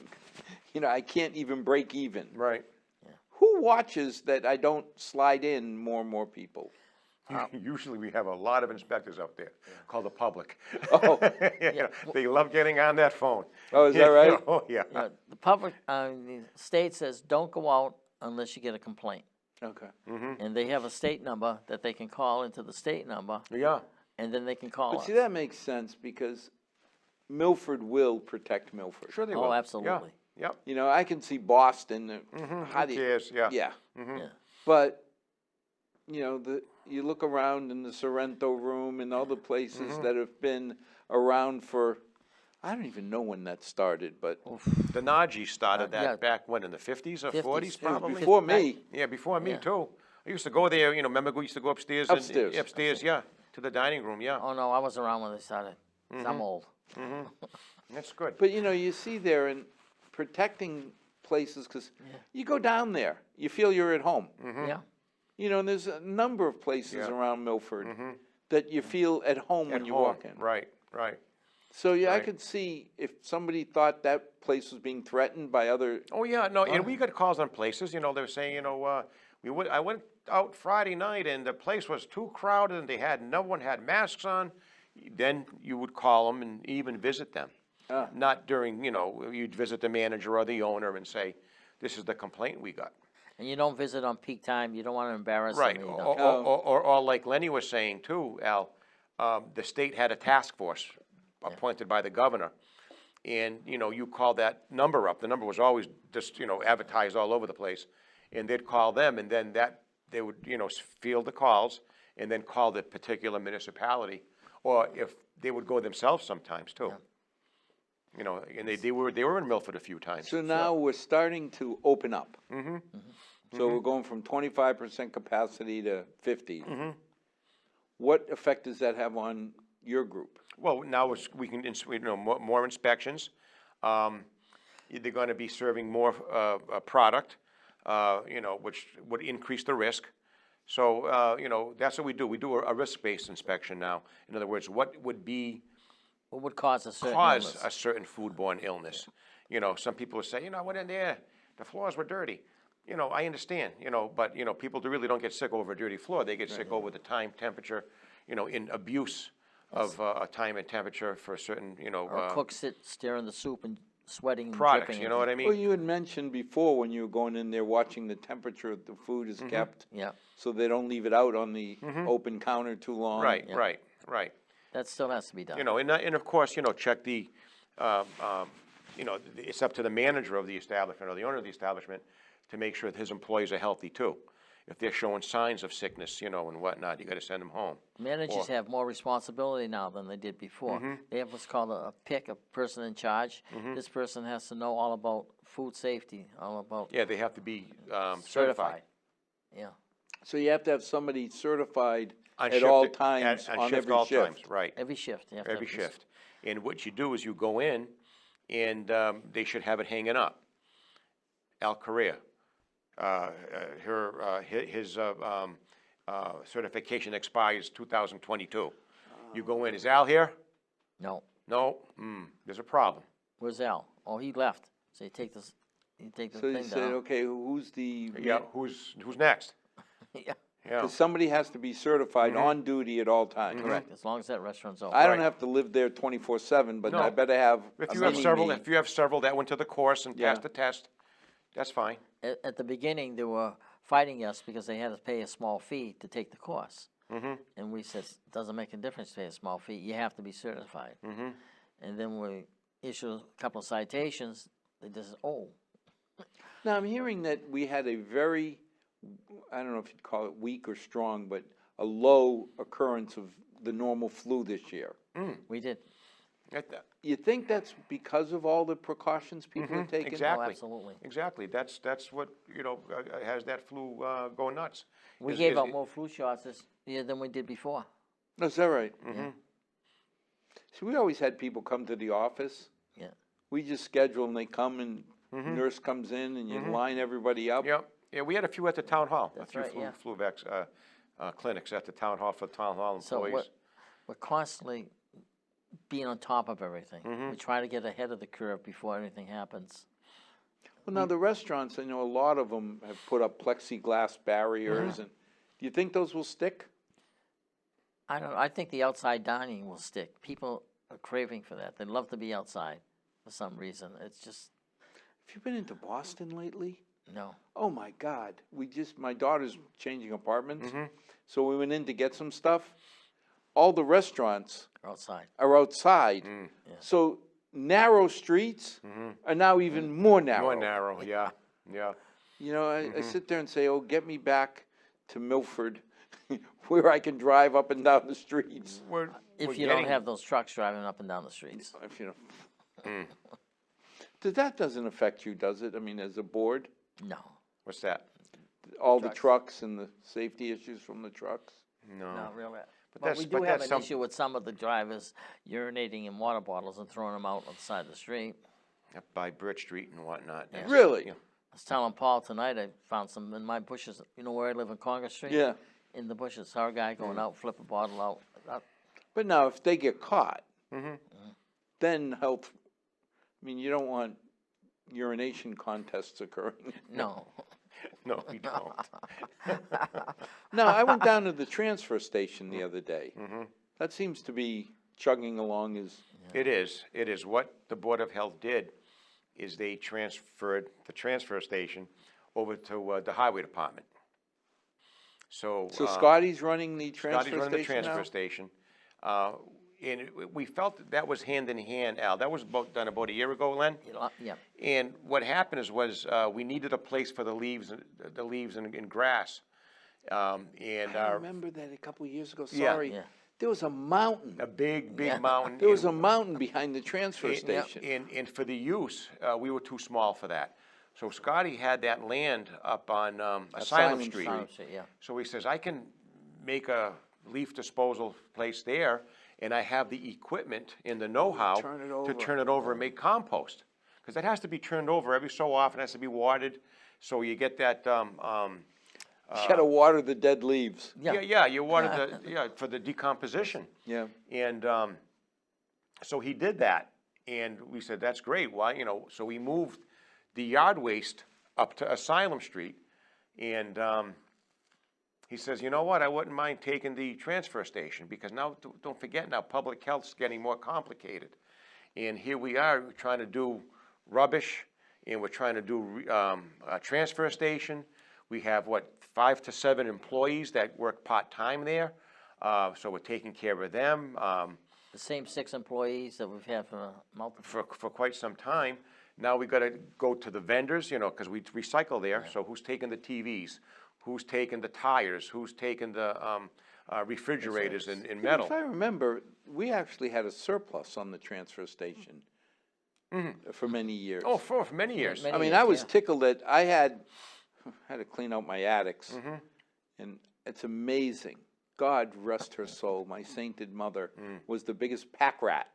I can't even break even. right? Who watches that I don't slide in more and more people? Usually we have a lot of inspectors out there called the public. Oh. They love getting on that phone. Oh, is that right? Oh, yeah. the public, the state says, don't go out unless you get a complaint. Okay. And they have a state number that they can call into the state number, Yeah. and then they can call But us. see, that makes sense because Milford will protect Milford. Sure they will. Oh, Yeah. absolutely. Yep. I can see Boston. How Who do you- cares? Yeah. Yeah. Yeah. But, you look around in the Sorrento room and other places that have been around for, I don't even know when that started, but The Najee started that yeah. back when, in the 50s or 50s. 40s it was probably? before me. Yeah, before me Yeah. too. I used to go there, remember we used to go upstairs? Upstairs. Upstairs, yeah, to the dining room, yeah. Oh, no, I was around when they started, 'cause I'm old. That's good. But, you see there and protecting places, because you go down there, you feel you're at home. Yeah, And there's a number of places Yeah. around Milford that you feel at home when At you home. walk in. Right, right. So, I Right. could see if somebody thought that place was being threatened by other, Oh, yeah, no, and we got calls on places, they were saying, I went out Friday night and the place was too crowded and no one had masks on. Then you would call them and even visit them. Ah. Not during, you'd visit the manager or the owner and say, this is the complaint we got. and you don't visit on peak time, you don't want to embarrass Right, them or, either. or like Lenny was saying too, Al, the state had a task force appointed by the governor. And, you call that number up, the number was always just, advertised all over the place. And they'd call them and then they would, field the calls and then call the particular municipality. Or if, they would go themselves sometimes too. And they were in Milford a few times. so now we're starting to open up. So we're going from 25% capacity to 50. What effect does that have on your group? Well, now we can, more inspections. They're gonna be serving more, product, which would increase the risk. So, that's what we do. We do a risk-based inspection now. In other words, what would What would cause a certain cause illness? a certain foodborne illness? Some people would say, I went in there, the floors were dirty. I understand, but, people really don't get sick over a dirty floor. They get sick over the time, temperature, in abuse of, time and temperature for a certain, Or a cook stirring the soup and sweating and products, dripping. you know what I Well, mean? you had mentioned before when you were going in there watching the temperature of the food is kept, Yeah, so they don't leave it out on the open counter too long. Right, right. that still has to be done. And of course, check the, it's up to the manager of the establishment or the owner of the establishment to make sure that his employees are healthy too. If they're showing signs of sickness, and whatnot, you gotta send them home. Managers have more responsibility now than they did before. They have what's called a pick, a person in charge. This person has to know all about food safety, all about Yeah, they have to be, certified. certified. Yeah, So you have to have somebody certified On at shift all at- times on on shift every all shift. times, right, every shift. You have to every have this- shift. And what you do is you go in and, they should have it hanging up. Al Correa, his certification expires 2022. You go in, is Al here? No, No? There's a problem. where's Al? Oh, he left. So you take this, You take the So you thing said, down. okay, who's the? Yeah, who's next? Yeah, Yeah. Because somebody has to be certified on duty at all times. correct, as long as that restaurant's open. I don't Right. have to live there 24/7, but No. I better have If a you have mini-me. if you have several that went to the course and Yeah. passed the test, that's fine. At the beginning, they were fighting us because they had to pay a small fee to take the course. And we said, it doesn't make a difference to pay a small fee, you have to be certified. And then we issued a couple of citations, they just, oh, Now, I'm hearing that we had a very, I don't know if you'd call it weak or strong, but a low occurrence of the normal flu this year. we did. You think that's because of all the precautions people are taking? Exactly. Oh, absolutely. Exactly. That's what, has that flu going nuts. We Is- gave is- out more flu shots this year than we did before. No, is that right? Yeah. See, we always had people come to the office. Yeah. We just schedule and they come and nurse comes in and you line everybody up. Yep. Yeah, we had a few at the town hall. That's a few right, yeah. flu clinics at the town hall for town hall So employees. we're constantly being on top of everything. We try to get ahead of the curve before anything happens. Well, now the restaurants, I know a lot of them have put up plexiglass barriers, and do you think those will stick? I don't know, I think the outside dining will stick. People are craving for that. They love to be outside for some reason. It's just, Have you been into Boston lately? no. Oh my God! My daughter's changing apartments, so we went in to get some stuff. All the restaurants Outside. are outside, so narrow streets are now even more narrow. More narrow, yeah, yeah. You know, I sit there and say, "Oh, get me back to Milford, where I can drive up and down the streets." We're If you don't have those trucks driving up and down the streets. If you know, that doesn't affect you, does it? I mean, as a board, No, What's that? all the trucks and the safety issues from the trucks. No. not really. But that's- we do but have that's an issue with some of the drivers urinating in water bottles and throwing them out on the side of the street. Up by Birch Street and whatnot. That's- Really? yeah. I was telling Paul tonight, I found some in my bushes, you know where I live in Congress Street? Yeah, In the bushes, saw a guy going out, flip a bottle out. but now if they get caught, then health. I mean, you don't want urination contests occurring. No, No, we don't. No, I went down to the transfer station the other day. That seems to be chugging along as, It is. What the Board of Health did is they transferred the transfer station over to the Highway Department. So. Scotty's running the transfer Scotty's running the station transfer now? station. And we felt that was hand in hand, Al. That was done about a year ago, Len. yeah, And what happened was we needed a place for the leaves and grass. And I our, remember that a couple of years ago, Yeah. sorry. Yeah. There was a mountain. a big Yeah. mountain. There was and- a mountain behind the transfer station. And for the use, we were too small for that. So Scotty had that land up on Asylum Street. Asylum Street, yeah. So he says, I can make a leaf disposal place there, and I have the equipment and the know-how Turn it over. to turn it over and make compost. Because that has to be turned over every so often, it has to be watered, so you get that, You gotta water the dead leaves. Yeah. you water for the decomposition. Yeah. And so he did that, and we said, that's great, why, so we moved the yard waste up to Asylum Street, and he says, you know what, I wouldn't mind taking the transfer station, because now, don't forget now, public health's getting more complicated. And here we are, we're trying to do rubbish, and we're trying to do a transfer station. We have, 5 to 7 employees that work part-time there, so we're taking care of them. The same 6 employees that we've had for multiple. For quite some time. Now we gotta go to the vendors, because we recycle there, so who's taking the TVs? Who's taking the tires? Who's taking the refrigerators and metal? If I remember, we actually had a surplus on the transfer station for many years. Oh, for many years. many- I mean, years, I was yeah. tickled that I had to clean out my attics, and it's amazing. God rest her soul, my sainted mother was the biggest pack rat.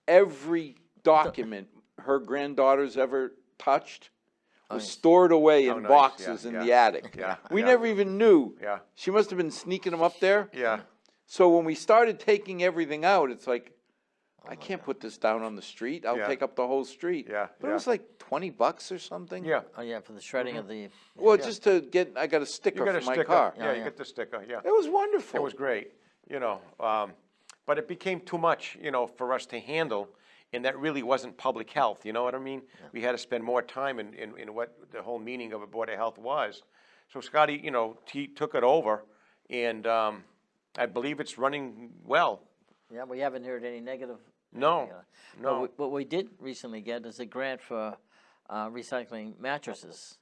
Every document her granddaughters ever touched was stored away in nice. boxes Yeah, in yeah. the attic. Yeah, We yeah. never even knew. Yeah. She must have been sneaking them up there. Yeah, So when we started taking everything out, it's like, I can't put this down on the street. I'll Yeah. take up the whole street. Yeah, But it yeah. was like $20 or something. Yeah. Oh, yeah, for the shredding of the, Well, just to get, I got a You sticker got a for my sticker. car. Yeah, Yeah. you get the sticker, yeah. It was wonderful. It was great, you know, but it became too much, you know, for us to handle, and that really wasn't public health, you know what I mean? We had to spend more time in what the whole meaning of a Board of Health was. So Scotty, you know, he took it over, and I believe it's running well. yeah, we haven't heard any negative. No, anything, no. What we did recently get is a grant for recycling mattresses.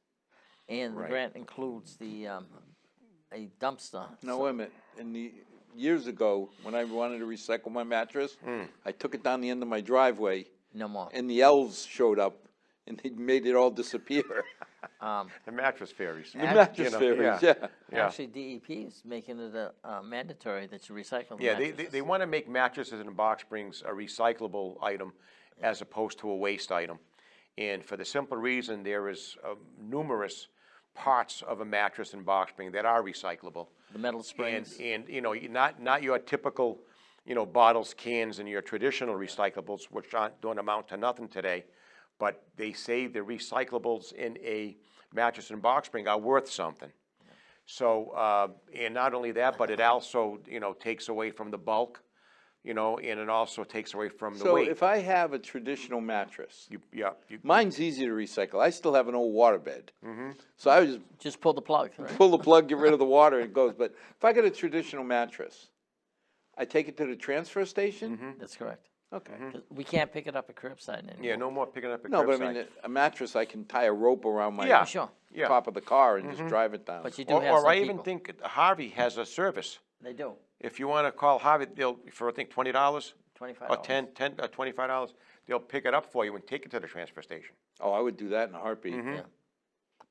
And the Right. grant includes the, a dumpster. No, wait a minute. Years ago, when I wanted to recycle my mattress, I took it down the end of my driveway, No more. and the elves showed up, and they made it all disappear. The mattress fairies. The mattress know, fairies, yeah. yeah. Yeah. Actually, DEP is making it mandatory that you recycle the Yeah, mattresses. they want to make mattresses and box springs a recyclable item as opposed to a waste item. And for the simple reason, there is numerous parts of a mattress and box spring that are recyclable. The metal springs. And you know, not your typical, you know, bottles, cans, and your traditional recyclables, which don't amount to nothing today. But they say the recyclables in a mattress and box spring are worth something. So, and not only that, but it also, you know, takes away from the bulk, you know, and it also takes away from the So weight. if I have a traditional mattress, You mine's easy to recycle. I still have an old waterbed. So I would just Just pull the plug, right? pull the plug, get rid of the water, and it goes. But if I got a traditional mattress, I take it to the transfer station? That's correct. Okay. 'Cause we can't pick it up at curbside anymore. yeah, no more picking up at No, but I curbside. mean, a mattress, I can tie a rope around my Yeah. Sure, Yeah. top of the car and just drive it down. but you do have Or some I even people. think Harvey has a service. They do, If you want to call Harvey, they'll, for I think $20 $25. or $25, they'll pick it up for you and take it to the transfer station. Oh, I would do that in a heartbeat. Yeah.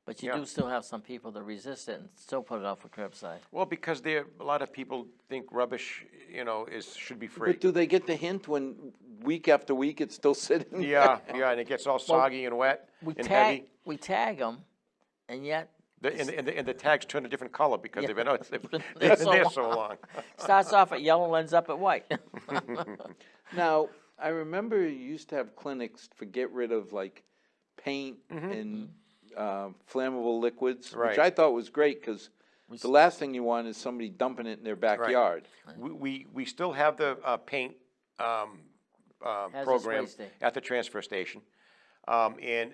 But you Yeah. do still have some people that resist it and still put it out for curbside. Well, because a lot of people think rubbish, you know, should be free. But do they get the hint when week after week it's still sitting? Yeah, yeah, and it gets all soggy and wet We and tag, heavy. we tag them, and yet And the tags turn a different color because Yeah. they've been, they've been been there so there long. so long. starts off at yellow and ends up at white. Now, I remember you used to have clinics to get rid of like paint and flammable liquids, which Right. I thought was great because the last thing you want is somebody dumping it in their backyard. We still have the paint program waste day. at the transfer station. And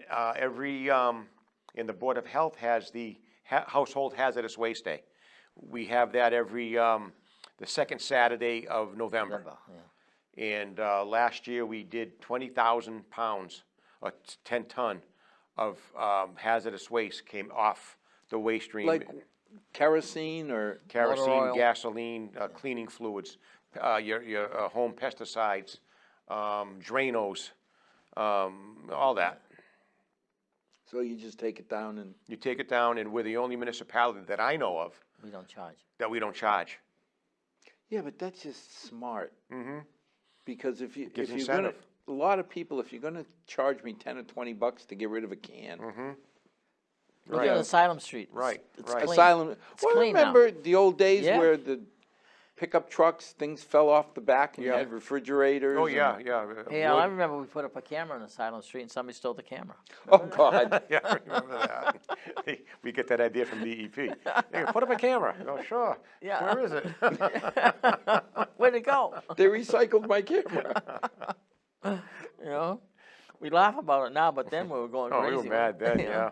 and the Board of Health has the Household Hazardous Waste Day. We have that every, the second Saturday of November. Yeah. And last year, we did 20,000 pounds, or 10 ton of hazardous waste came off the waste stream. Like kerosene or Motor Kerosene, oil. gasoline, cleaning fluids, your home pesticides, Dranos, all that. so you just take it down and You take it down, and we're the only municipality that I know of We don't charge. that we don't charge. yeah, but that's just smart. Because if you Gives if you're gonna, incentive. a lot of people, if you're gonna charge me $10 or $20 to get rid of a can, Look Right. at Asylum Street. Right, It's right. clean. Asylum. It's Well, clean now. remember the old days Yeah. where the pickup trucks, things fell off the back and you Yeah. had refrigerators? Oh, and- yeah, yeah. Hey, I remember we put up a camera on Asylum Street and somebody stole the camera. Oh, God. Yeah, I remember that. We get that idea from DEP. Hey, put up a camera. Oh, sure. Yeah. Where is it? Where'd it go? They recycled my camera. You know, we laugh about it now, but then we were going Oh, crazy. we were mad then, you know? yeah.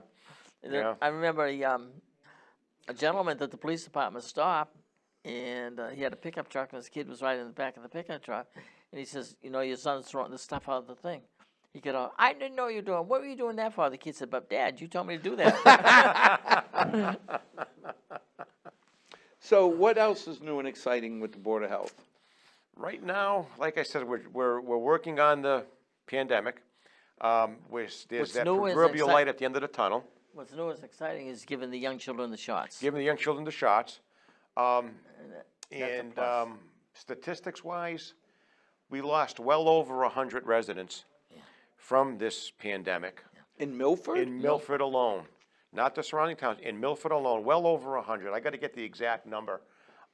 And then Yeah. I remember a gentleman that the police department stopped, and he had a pickup truck, and his kid was riding in the back of the pickup truck, and he says, you know, your son's throwing this stuff out of the thing. He could, I didn't know you were doing. What were you doing that for? The kid said, but Dad, you told me to do that. So what else is new and exciting with the Board of Health? Right now, like I said, we're working on the pandemic. There's What's that new is proverbial light at the end of the tunnel, What's new and exciting is giving the young children the shots. giving the young children the shots. a And plus. statistics-wise, we lost well over 100 residents from this pandemic. In Milford? In Milford alone, not the surrounding towns, in Milford alone, well over 100. I got to get the exact number.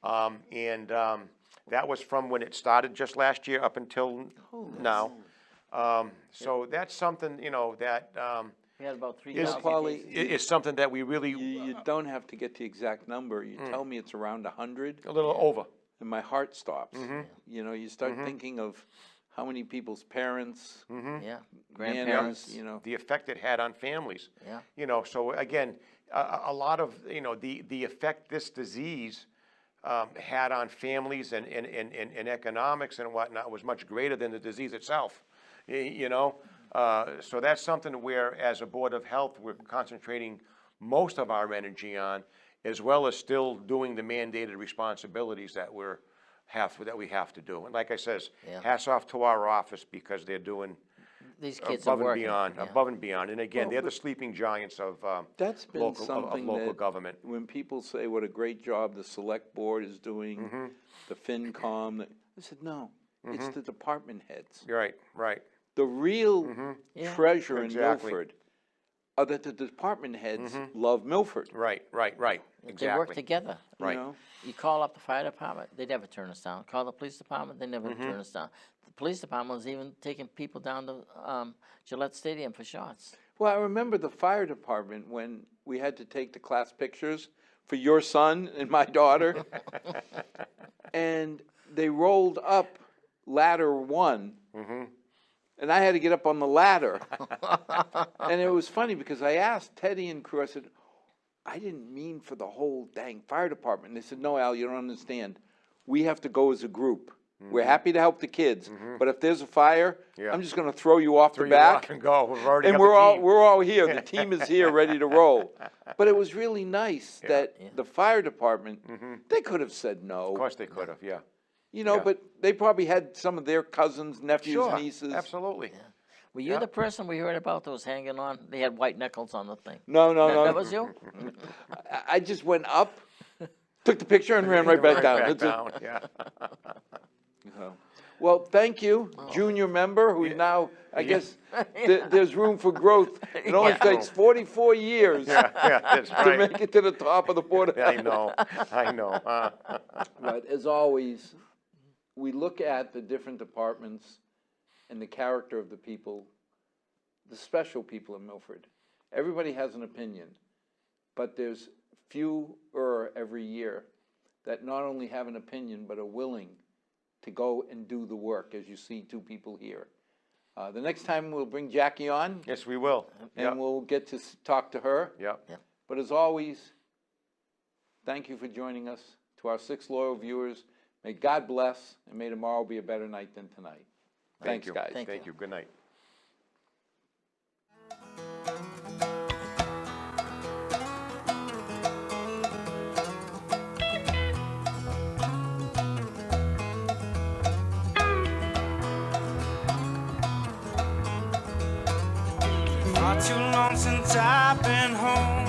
That was from when it started just last year up until now. So that's something, you know, that We had about is, 3,000 Paulie, cases. is something that we really, you don't have to get the exact number. You tell me it's around 100, a little over. and my heart stops. Mm-hmm. You know, you start thinking of how many people's parents, Yeah, manners, grandparents, you know. The effect it had on families. yeah. You know, so again, a lot of, you know, the effect this disease had on families and economics and whatnot was much greater than the disease itself, you know? So that's something where, as a Board of Health, we're concentrating most of our energy on, as well as still doing the mandated responsibilities that we have to do. And like I says, Yeah. hats off to our office because they're doing These kids are above and working. beyond, yeah. above and beyond. And again, Well, they're the but sleeping giants of That's been local, something local that government. when people say what a great job the select board is doing, Mm-hmm. the FinCom, I said, no, it's the department heads. You're right, right. The real Yeah. treasure in Exactly. Milford are that the department heads love Milford, Right, right, right, They work exactly. together. you Right. know? You call up the fire department, they never turn us down. Call the police department, they never turn us down. The police department was even taking people down to Gillette Stadium for shots. Well, I remember the fire department when we had to take the class pictures for your son and my daughter. And they rolled up ladder 1. And I had to get up on the ladder. And it was funny because I asked Teddy and crew, I said, I didn't mean for the whole dang fire department. And they said, no, Al, you don't understand. We have to go as a group. We're happy to help the kids, but if there's a fire, Yeah. I'm just gonna throw you off Throw the you off back. and go. We've already And got the team. we're all here. The team is here, ready to roll. But it was really nice that Yeah. the fire department, they could have said no. Of course they could have, yeah. You know, Yeah. but they probably had some of their cousins, nephews, Sure, nieces. absolutely. Were you Yeah. the person we heard about that was hanging on? They had white nickels on the thing. No, That was you? I just went up, took the picture, and ran right back down. That's it. down, yeah. So, well, thank you, junior member, who now, I guess, there's room for growth. It only Yeah. takes 44 years Yeah, that's to right. make it to the top of the Board of I Health. know, I know. But as always, we look at the different departments and the character of the people, the special people in Milford. Everybody has an opinion, but there's fewer every year that not only have an opinion, but are willing to go and do the work, as you see 2 people here. The next time we'll bring Jackie on, Yes, we will. and Yep, we'll get to talk to her. yep. But as always, thank you for joining us. To our 6 loyal viewers, may God bless, and may tomorrow be a better night than tonight. Thank Thanks, you. guys. Thank you. Good night. Not too long since I've been home.